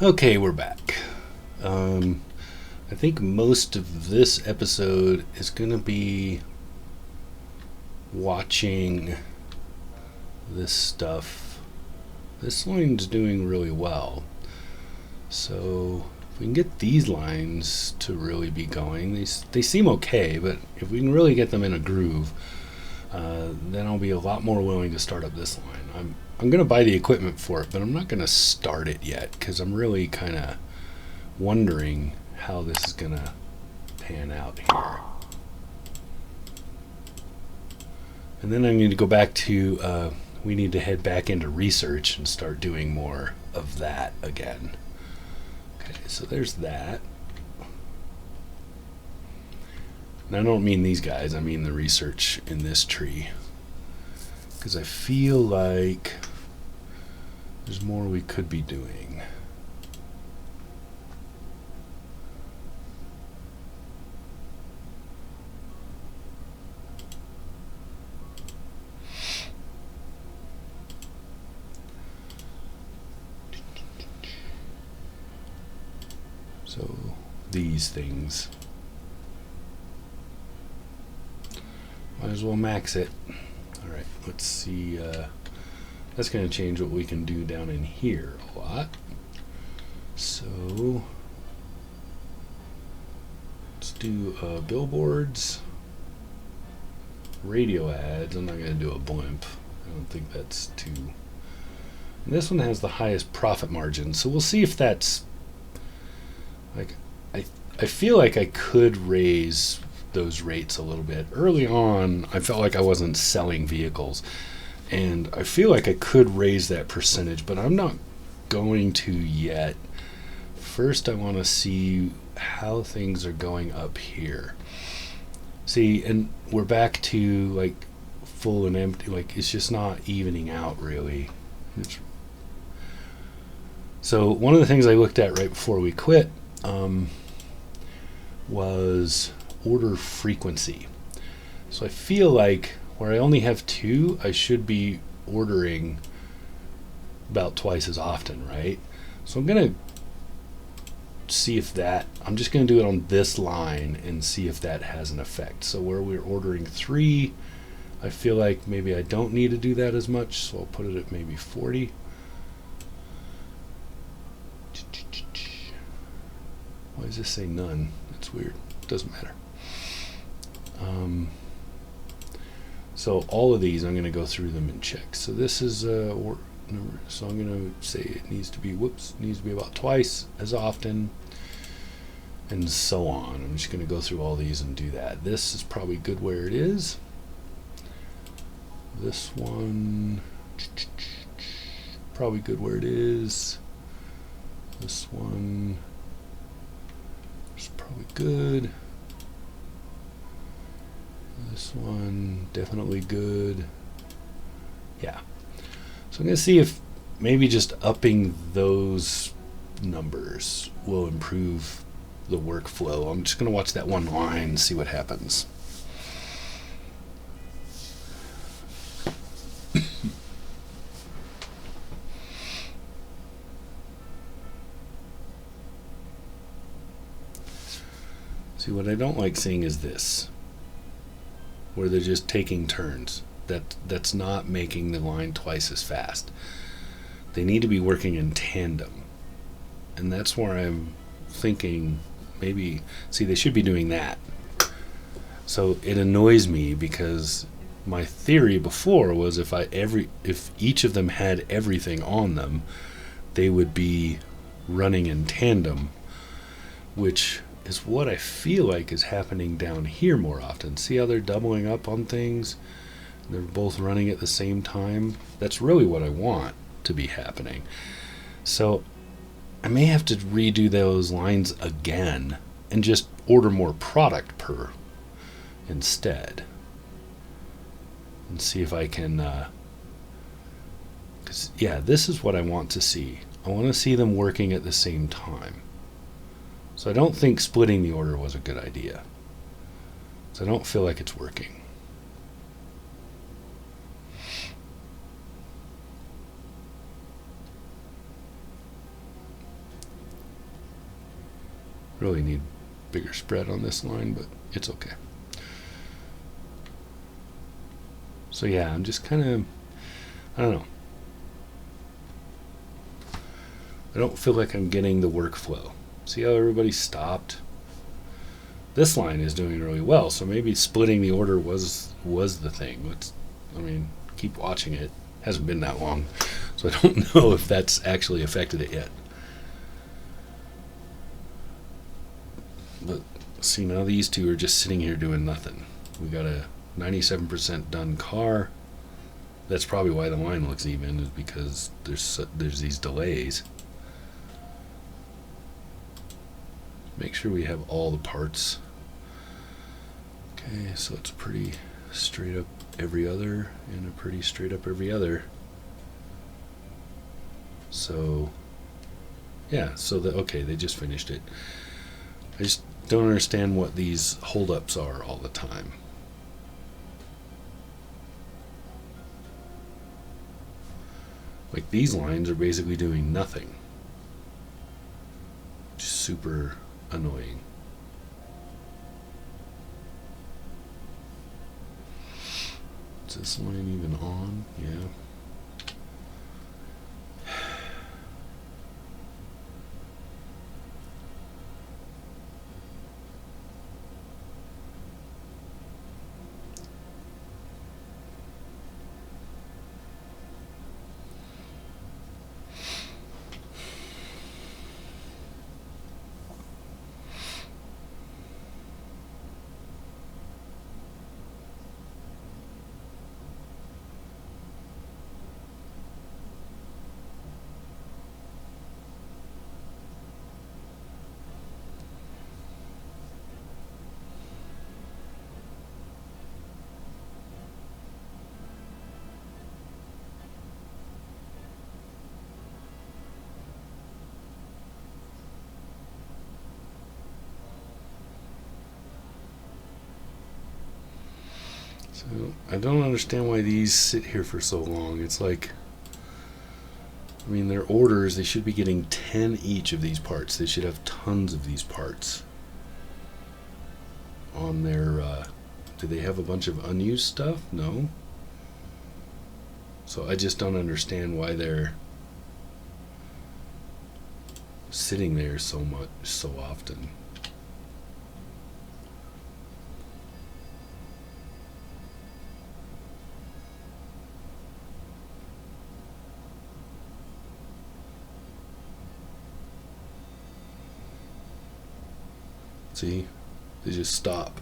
Okay, we're back. I think most of this episode is going to be watching this stuff. This line's doing really well. So if we can get these lines to really be going, they seem okay, but if we can really get them in a groove, then I'll be a lot more willing to start up this line. I'm going to buy the equipment for it, but I'm not going to start it yet because I'm really kind of wondering how this is going to pan out here. And then I need to go back to, we need to head back into research and start doing more of that again. Okay, so there's that. And I don't mean these guys, I mean the research in this tree. Because I feel like there's more we could be doing. So these things. Might as well max it. Alright, let's see. That's going to change what we can do down in here a lot. So let's do billboards, radio ads. I'm not going to do a blimp. I don't think that's too. And this one has the highest profit margin, so we'll see if that's like. I feel like I could raise those rates a little bit. Early on, I felt like I wasn't selling vehicles, and I feel like I could raise that percentage, but I'm not going to yet. First, I want to see how things are going up here. See, and we're back to like full and empty. Like it's just not evening out really. So one of the things I looked at right before we quit was order frequency. So I feel like where I only have 2, I should be ordering about twice as often, right? So I'm going to see if that, I'm just going to do it on this line and see if that has an effect. So where we're ordering 3, I feel like maybe I don't need to do that as much, so I'll put it at maybe 40. Why does this say none? That's weird. Doesn't matter. So all of these, I'm going to go through them and check. So this is so I'm going to say it needs to be about twice as often, and so on. I'm just going to go through all these and do that. This is probably good where it is. This one probably good where it is. This one is probably good. This one definitely good. Yeah. So I'm going to see if maybe just upping those numbers will improve the workflow. I'm just going to watch that one line and see what happens. See, what I don't like seeing is this, where they're just taking turns. That's not making the line twice as fast. They need to be working in tandem. And that's where I'm thinking maybe, see, they should be doing that. So it annoys me because my theory before was if each of them had everything on them, they would be running in tandem, which is what I feel like is happening down here more often. See how they're doubling up on things? They're both running at the same time. That's really what I want to be happening. So I may have to redo those lines again and just order more product per instead, and see if I can, because yeah, this is what I want to see. I want to see them working at the same time. So I don't think splitting the order was a good idea. So I don't feel like it's working. Really need bigger spread on this line, but it's okay. So yeah, I'm just kind of, I don't know. I don't feel like I'm getting the workflow. See how everybody stopped? This line is doing really well, so maybe splitting the order was the thing. Keep watching it. Hasn't been that long, so I don't know if that's actually affected it yet. But see, now these two are just sitting here doing nothing. We got a 97% done car. That's probably why the line looks even, is because there's these delays. Make sure we have all the parts. Okay, so it's pretty straight up every other and a pretty straight up every other. So yeah, okay, they just finished it. I just don't understand what these holdups are all the time. Like, these lines are basically doing nothing. Just super annoying. Is this line even on? Yeah. So I don't understand why these sit here for so long. It's like, their orders, they should be getting 10 each of these parts. They should have tons of these parts on their, do they have a bunch of unused stuff? No. So I just don't understand why they're sitting there so often. See, they just stop.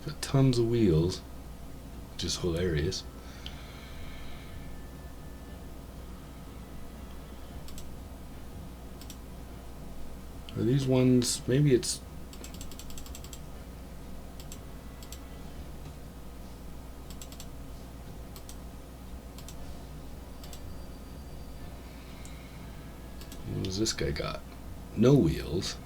Got tons of wheels, which is hilarious. Are these ones, maybe it's, what does this guy got? No wheels.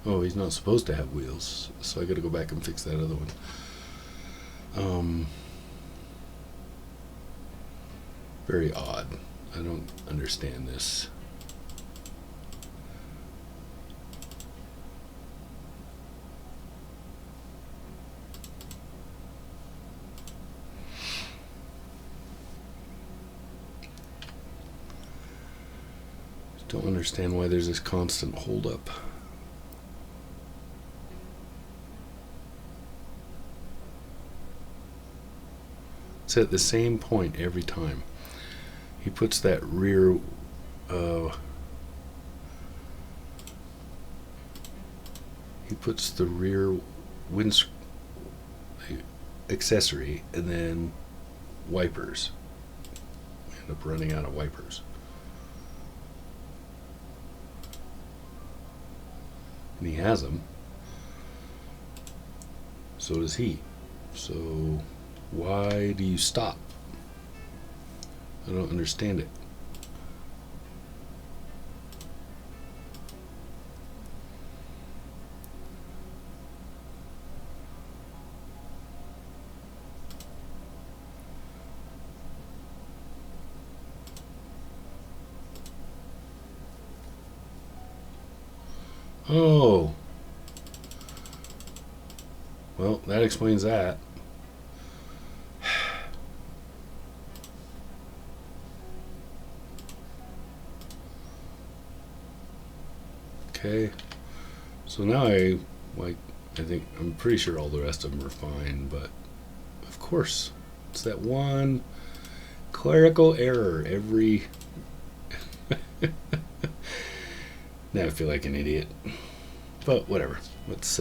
Oh, he's not supposed to have wheels, so I gotta go back and fix that other one. Very odd. I don't understand this. Don't understand why there's this constant holdup. It's at the same point every time. He puts that rear he puts the rear windscreen accessory and then wipers. We end up running out of wipers. And he has them. So does he. So why do you stop? I don't understand it. Oh, well, that explains that. Okay, so now I think I'm pretty sure all the rest of them are fine, but of course, it's that one clerical error every. Now I feel like an idiot, but whatever. Let's.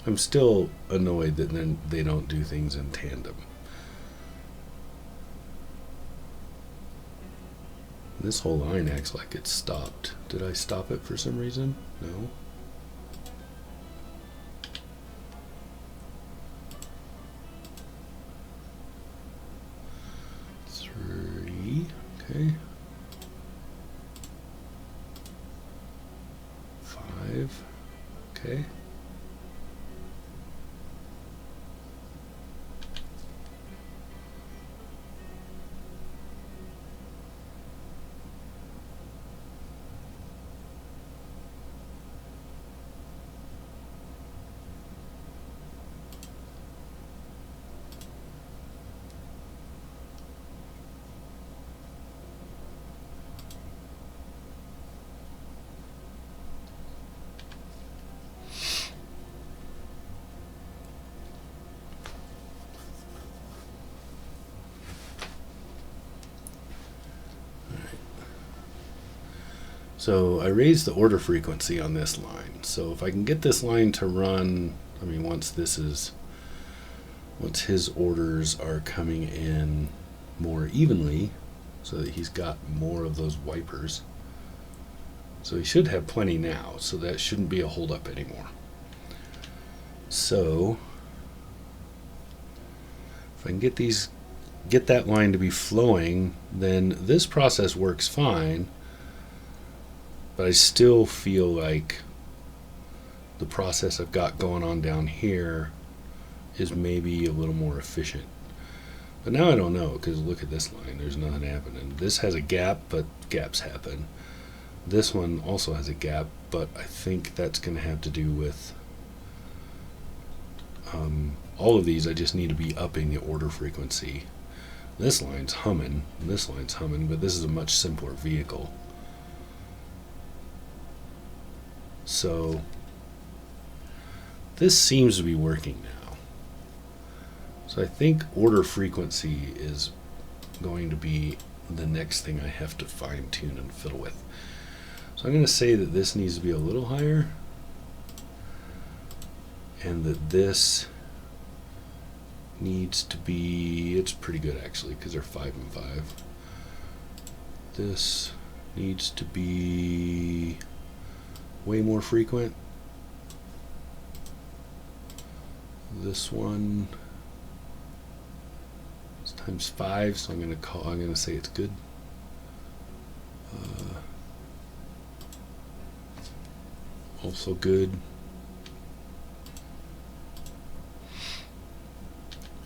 I'm still annoyed that then they don't do things in tandem. This whole line acts like it's stopped. Did I stop it for some reason? No. Three. Okay. 5. Okay. So I raised the order frequency on this line. So if I can get this line to run, I mean, once his orders are coming in more evenly, so that he's got more of those wipers. So he should have plenty now, so that shouldn't be a holdup anymore. So if I can get that line to be flowing, then this process works fine. But I still feel like the process I've got going on down here is maybe a little more efficient. But now I don't know, because look at this line. There's nothing happening. This has a gap, but gaps happen. This one also has a gap, but I think that's going to have to do with all of these. I just need to be upping the order frequency. This line's humming, this line's humming, but this is a much simpler vehicle. So this seems to be working now. So I think order frequency is going to be the next thing I have to fine tune and fiddle with. So I'm going to say that this needs to be a little higher, and that this needs to be, it's pretty good actually, because they're 5 and 5. This needs to be way more frequent. This one is times 5, so I'm going to say it's good. Also good.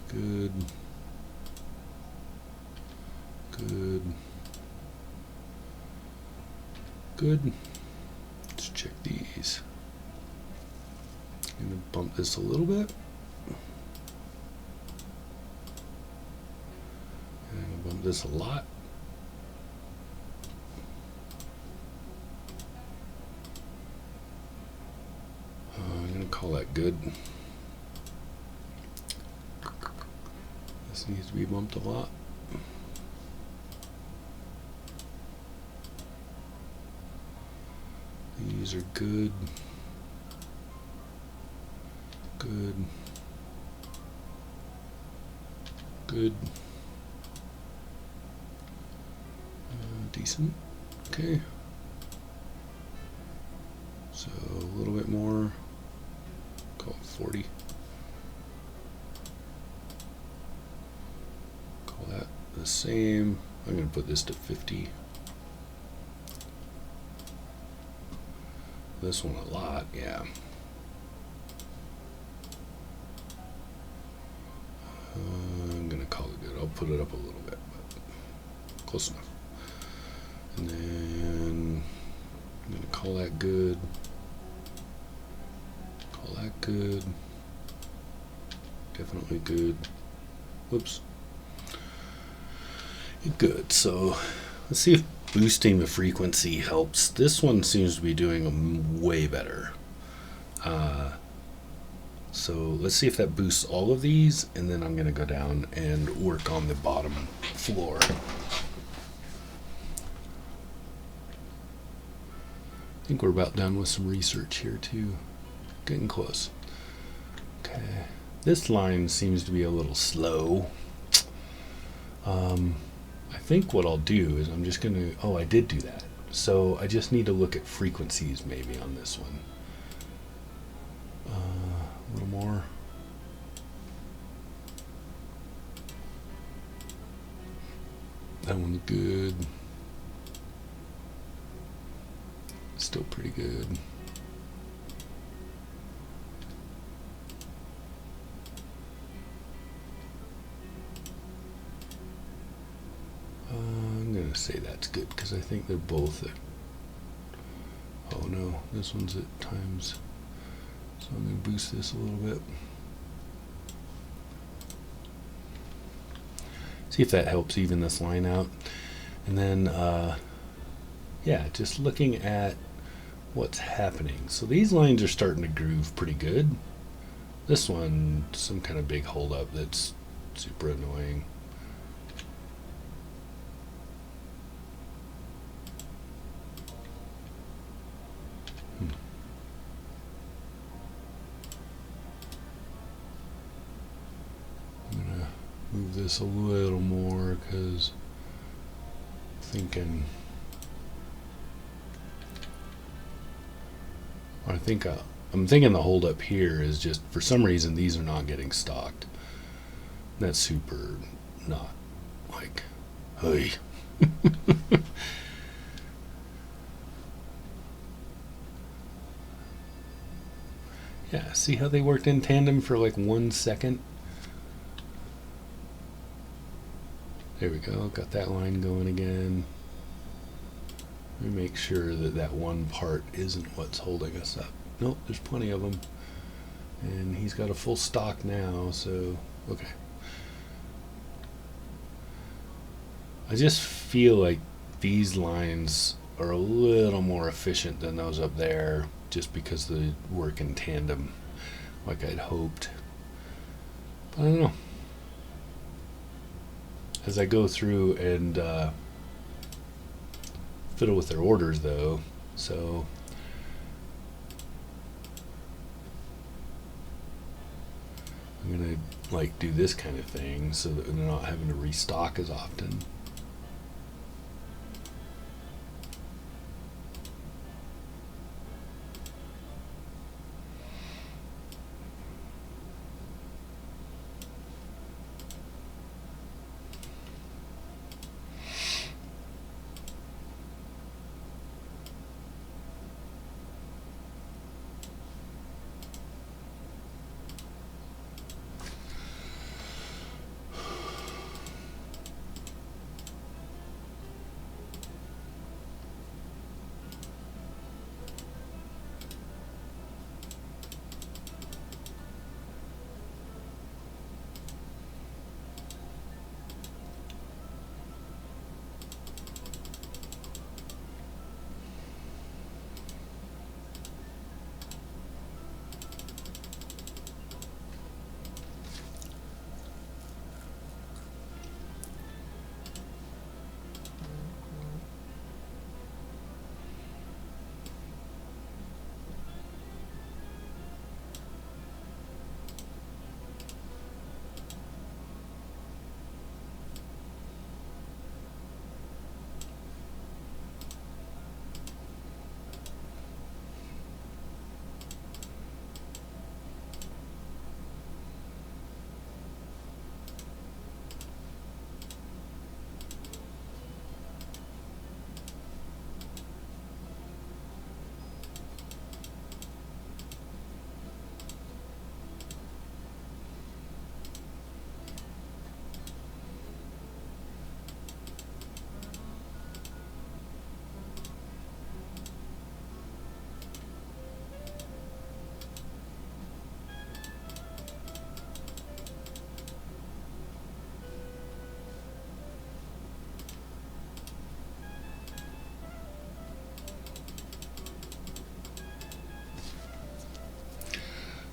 Good. Good. Good. Let's check these. I'm going to bump this a little bit. And I'm going to bump this a lot. I'm going to call that good. This needs to be bumped a lot. These are good. Good. Good. Decent. Okay. a little bit more. Call it 40. Call that the same. I'm going to put this to 50. This one a lot, yeah. I'm going to call it good. I'll put it up a little bit, but close enough. And then I'm going to call that good. Call that good. Definitely good. Whoops. Good. So let's see if boosting the frequency helps. This one seems to be doing way better. So let's see if that boosts all of these, and then I'm going to go down and work on the bottom floor. I think we're about done with some research here too. Getting close. Okay. This line seems to be a little slow. I think what I'll do is I'm just going to, oh, I did do that. So I just need to look at frequencies maybe on this one. A little more. That one's good. Still pretty good. I'm going to say that's good because I think they're both at, oh no, this one's at times. So I'm going to boost this a little bit. See if that helps even this line out. And then, yeah, just looking at what's happening. So these lines are starting to groove pretty good. This one, some kind of big holdup that's super annoying. Move this a little more because I'm thinking the hold up here is just for some reason these are not getting stocked. That's super not like, hey. Yeah, see how they worked in tandem for like 1 second? There we go, got that line going again. Let me make sure that that one part isn't what's holding us up. Nope, there's plenty of them. And he's got a full stock now, so, okay. I just feel like these lines are a little more efficient than those up there, just because they work in tandem like I'd hoped. But I don't know. As I go through and fiddle with their orders though, so I'm gonna like do this kind of thing so that they're not having to restock as often.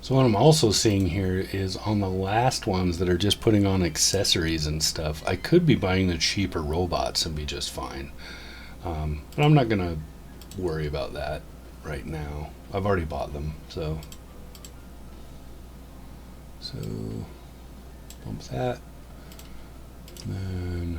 So what I'm also seeing here is on the last ones that are just putting on accessories and stuff, I could be buying the cheaper robots and be just fine. But I'm not going to worry about that right now. I've already bought them, so bump that. And then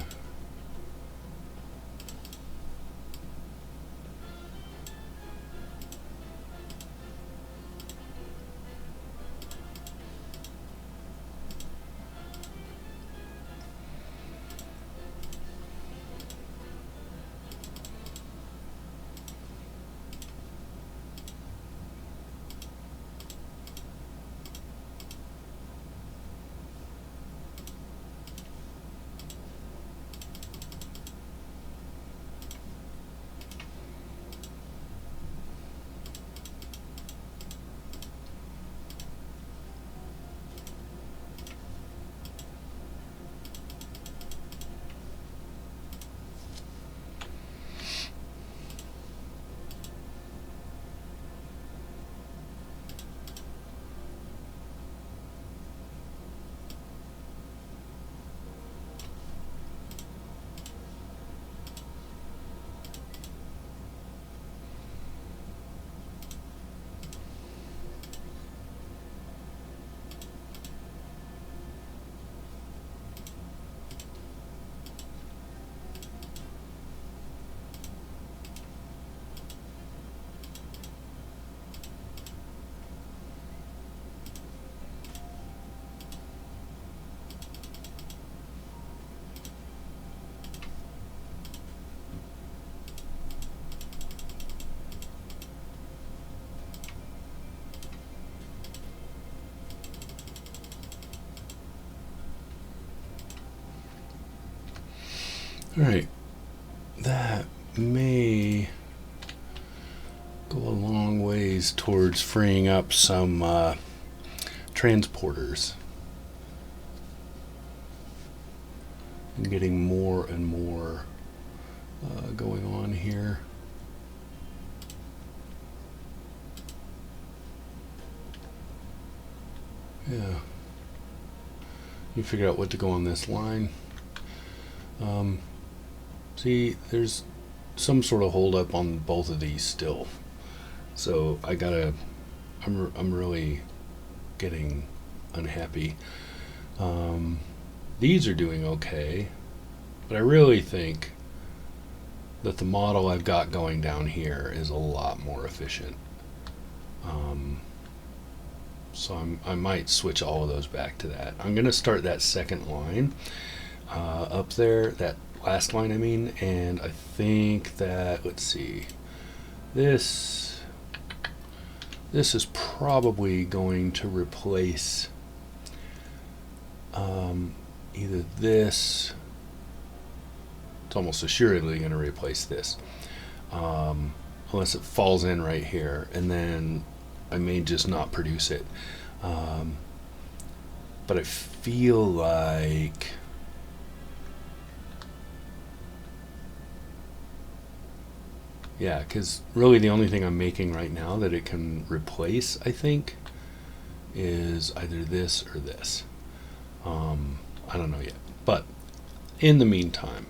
all right, that may go a long ways towards freeing up some transporters and getting more and more going on here. Yeah, you figure out what to go on this line. See, there's some sort of hold up on both of these still, so I'm really getting unhappy. These are doing okay, but I really think that the model I've got going down here is a lot more efficient. So I might switch all of those back to that. I'm going to start that second line up there, that last line I mean, and I think that, let's see, this is probably going to replace either this, it's almost assuredly going to replace this, unless it falls in right here, and then I may just not produce it. But I feel like yeah, because really the only thing I'm making right now that it can replace, I think, is either this or this. I don't know yet. But in the meantime,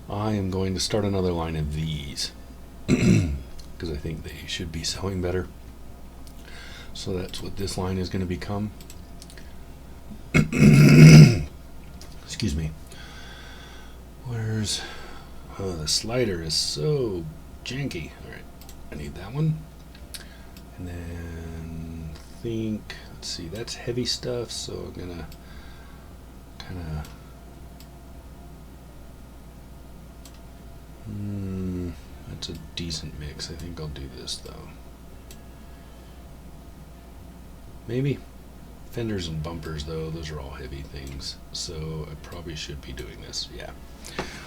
I am going to start another line of these because I think they should be selling better. So that's what this line is going to become. Excuse me. Where's... oh, the slider is so janky. Alright, I need that one. And then think, let's see, that's heavy stuff, so I'm gonna kind of that's a decent mix. I think I'll do this though. Maybe fenders and bumpers though, those are all heavy things, so I probably should be doing this. Yeah.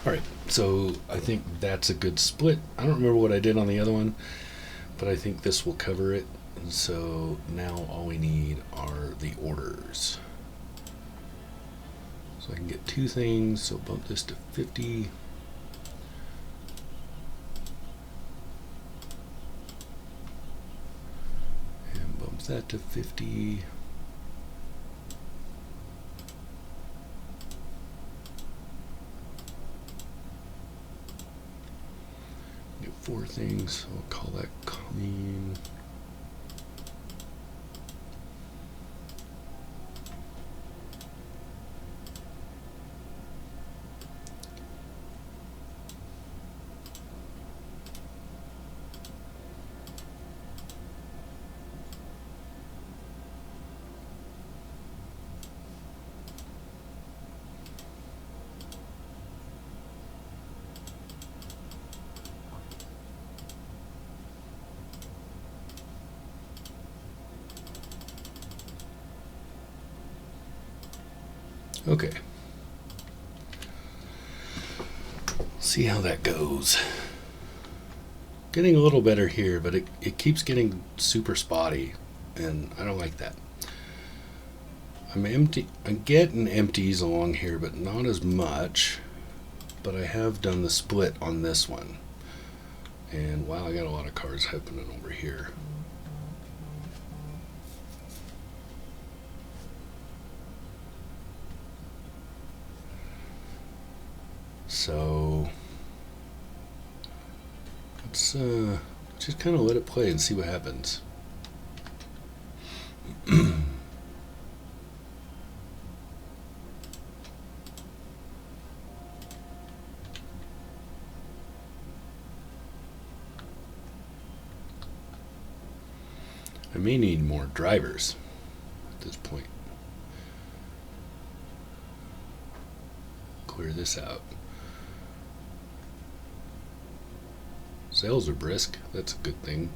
Alright, so I think that's a good split. I don't remember what I did on the other one, but I think this will cover it. And so now all we need are the orders. So I can get two things, so bump this to 50. And bump Shift that to 50. Get 4 things, so we'll call that clean. Okay. See how that goes. Getting a little better here, but it keeps getting super spotty, and I don't like that. I'm getting empties along here, but not as much. But I have done the split on this one. And wow, I got a lot of cars happening over here. So let's just kind of let it play and see what happens. I may need more drivers at this point. Clear this out. Sales are brisk. That's a good thing.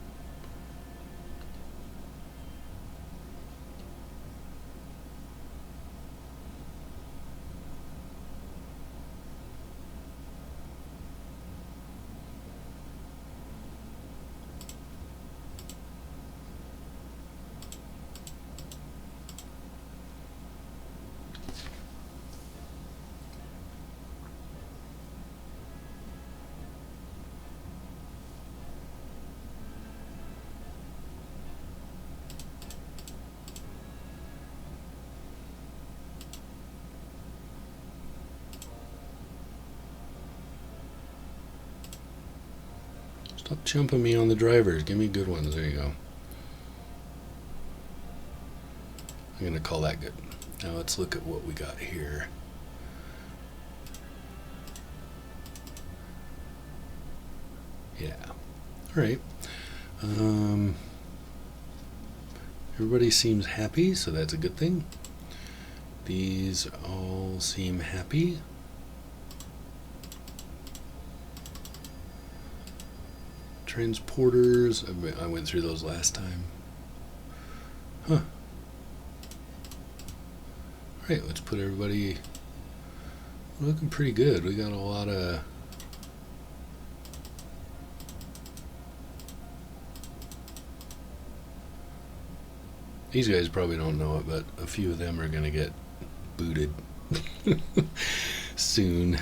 Stop jumping me on the drivers. Give me good ones. There you go. I'm going to call that good. Now let's look at what we got here. Yeah. All right. Everybody seems happy, so that's a good thing. These all seem happy. Transporters, I went through those last time. Huh. Alright, let's put everybody looking pretty good. We got a lot of these guys probably don't know it, but a few of them are going to get booted soon.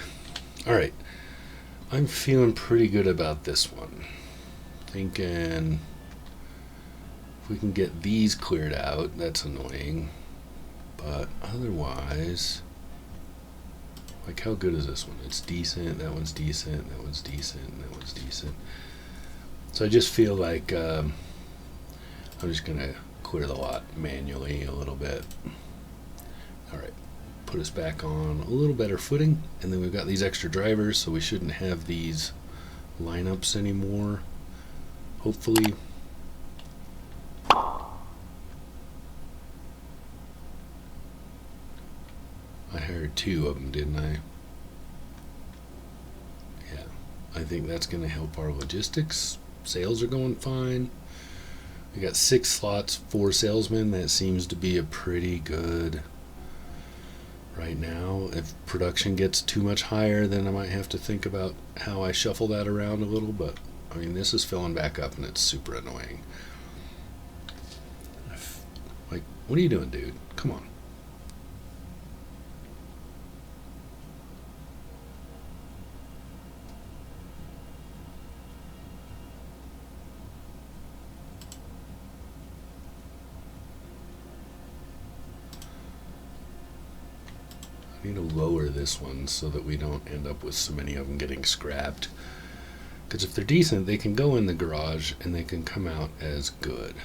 Alright, I'm feeling pretty good about this one. Thinking if we can get these cleared out, that's annoying. But otherwise, like, how good is this one? It's decent, that one's decent, that one's decent, that one's decent. So I just feel like I'm just going to clear the lot manually a little bit. Alright, put us back on a little better footing. And then we've got these extra drivers, so we shouldn't have these lineups anymore. Hopefully. I hired 2 of them, didn't I? Yeah, I think that's going to help our logistics. Sales are going fine. We got 6 slots, 4 salesmen. That seems to be a pretty good right now. If production gets too much higher, then I might have to think about how I shuffle that around a little, but I mean, this is filling back up and it's super annoying. Like, what are you doing, dude? Come on. need to lower this one so that we don't end up with so many of them getting scrapped. Because if they're decent, they can go in the garage and they can come out as good.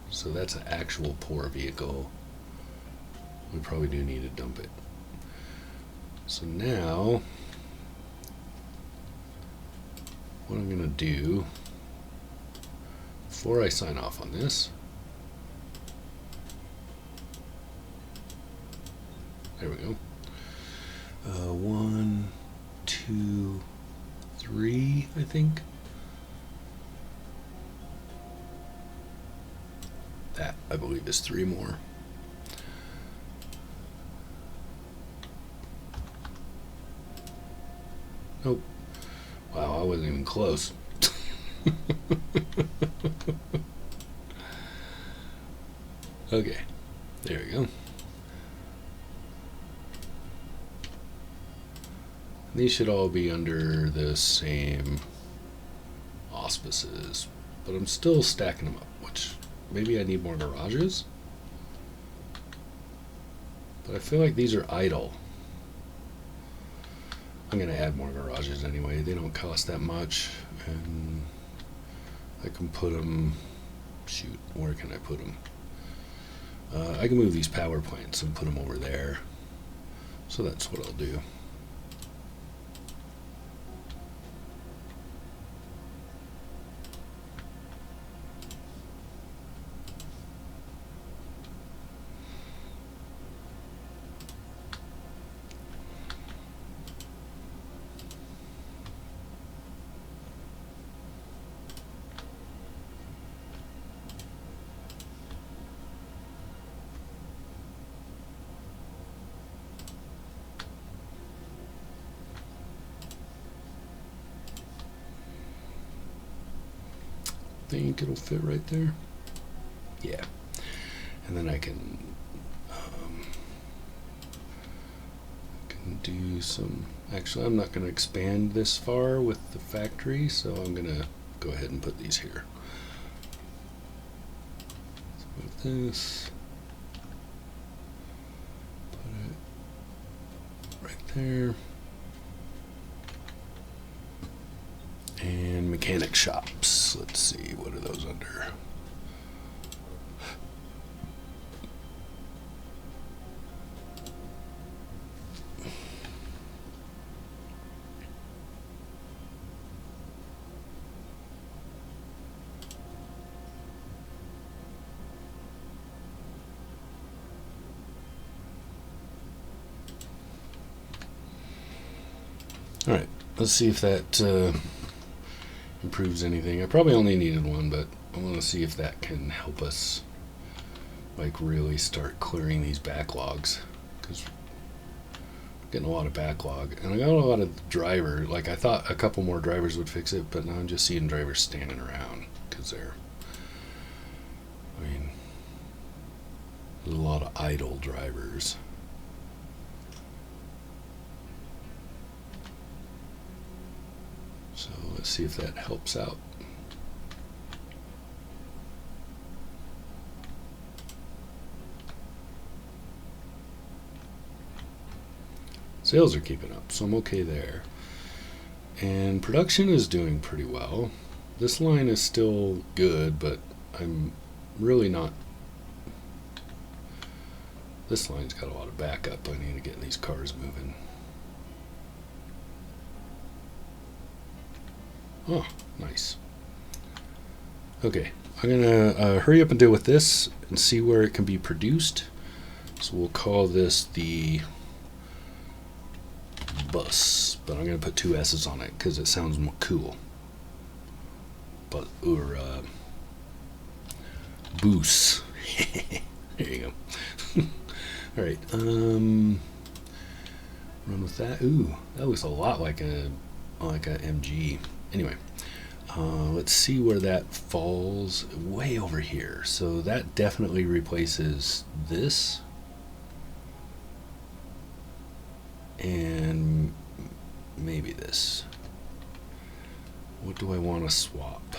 So that's an actual poor vehicle. We probably do need to dump it. So now, what I'm going to do, before I sign off on this, there we go. 1, 2, 3, I think. That, I believe, is 3 more. Nope. Wow, I wasn't even close. Okay, there we go. These should all be under the same auspices, but I'm still stacking them up, which maybe I need more garages. But I feel like these are idle. I'm going to add more garages anyway. They don't cost that much, and I can put them, shoot, where can I put them? I can move these power plants and put them over there. So that's what I'll do. Think it'll fit right there. Yeah, and then I can do some. Actually, I'm not going to expand this far with the factory, so I'm going to go ahead and put these here. So with this, put it right there. And mechanic shops. Let's see, what are those under? All right, let's see if that improves anything. I probably only needed one, but I want to see if that can help us like really start clearing these backlogs, because we're getting a lot of backlog, and I got a lot of driver. Like, I thought a couple more drivers would fix it, but now I'm just seeing drivers standing around because they're, I mean, there's a lot of idle drivers. So let's see if that helps out. Sales are keeping up, so I'm okay there. And production is doing pretty well. This line is still good, but I'm really not. This line's got a lot of backup. I need to get these cars moving. Oh, nice. Okay, I'm gonna hurry up and deal with this and see where it can be produced. So we'll call this the bus, but I'm gonna put 2 S's on it because it sounds more cool. But or boost. There you go. All right. Run with that. Ooh, that looks a lot like a MG. Anyway, let's see where that falls. Way over here. So that definitely replaces this. And maybe this. What do I want to swap?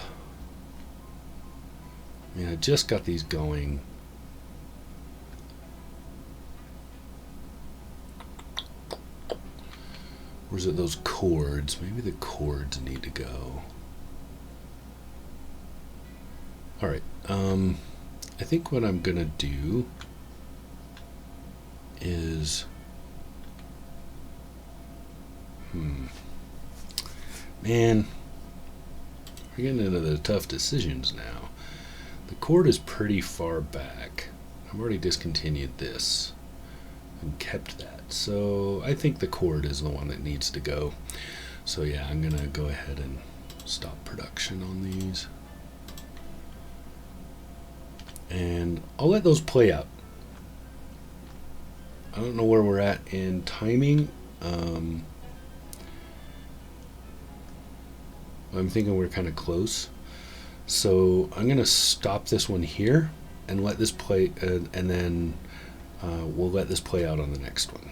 I mean, I just got these going. Or is it those cords? Maybe the cords need to go. Alright, I think what I'm gonna do is man, we're getting into the tough decisions now. The cord is pretty far back. I've already discontinued this and kept that. So I think the cord is the one that needs to go. So yeah, I'm gonna go ahead and stop production on these. And I'll let those play out. I don't know where we're at in timing. I'm thinking we're kind of close. So I'm going to stop this one here and let this play, and then we'll let this play out on the next one.